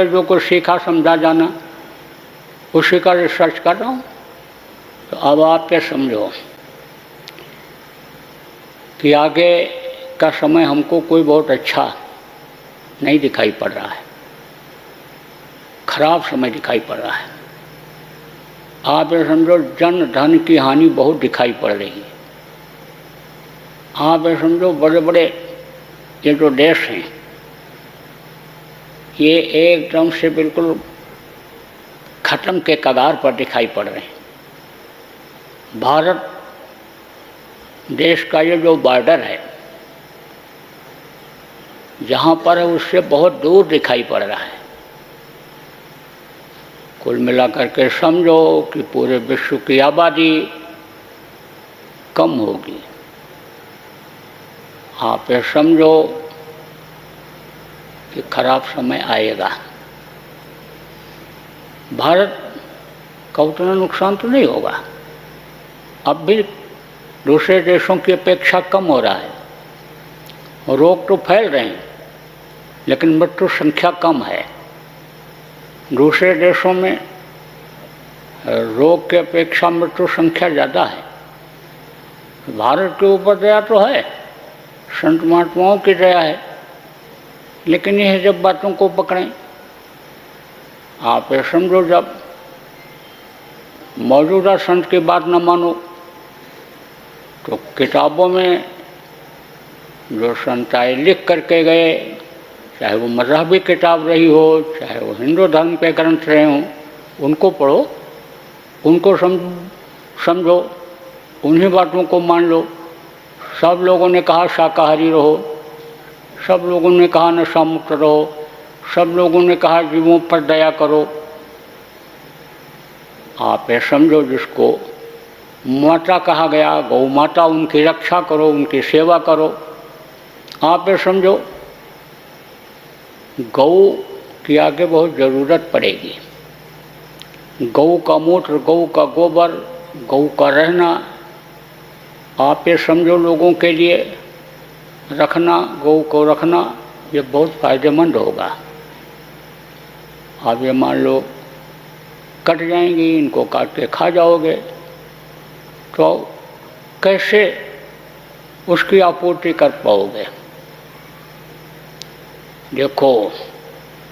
जो कुछ सीखा समझा जाना उसी का रिसर्च कर रहा हूँ। तो अब आप क्या समझो कि आगे का समय हमको कोई बहुत अच्छा नहीं दिखाई पड़ रहा है, खराब समय दिखाई पड़ रहा है। आप ये समझो जन धन की हानि बहुत दिखाई पड़ रही है। आप ये समझो बड़े बड़े ये जो देश हैं ये एकदम से बिल्कुल खत्म के कगार पर दिखाई पड़ रहे हैं। भारत देश का ये जो बॉर्डर है जहाँ पर है उससे बहुत दूर दिखाई पड़ रहा है। कुल मिलाकर के समझो कि पूरे विश्व की आबादी कम होगी। आप ये समझो कि खराब समय आएगा। भारत का उतना नुकसान तो नहीं होगा, अब भी दूसरे देशों की अपेक्षा कम हो रहा है। रोग तो फैल रहे हैं लेकिन मृत्यु संख्या कम है। दूसरे देशों में रोग की अपेक्षा मृत्यु संख्या ज़्यादा है। भारत के ऊपर दया तो है, संत महात्माओं की दया है, लेकिन यह जब बातों को पकड़ें, आप ये समझो जब मौजूदा संत की बात न मानो तो किताबों में जो संत आए लिख करके गए, चाहे वो मजहबी किताब रही हो, चाहे वो हिंदू धर्म के ग्रंथ रहे हों, उनको पढ़ो, उनको समझो, उन्हीं बातों को मान लो। सब लोगों ने कहा शाकाहारी रहो, सब लोगों ने कहा नशा मुक्त रहो, सब लोगों ने कहा जीवों पर दया करो। आप ये समझो जिसको माता कहा गया, गौ माता, उनकी रक्षा करो, उनकी सेवा करो। आप ये समझो गौ की आगे बहुत ज़रूरत पड़ेगी। गौ का मूत्र, गौ का गोबर, गौ का रहना, आप ये समझो लोगों के लिए रखना, गौ को रखना, ये बहुत फ़ायदेमंद होगा। आप ये मान लो कट जाएंगी, इनको काट के खा जाओगे तो कैसे उसकी आपूर्ति कर पाओगे। देखो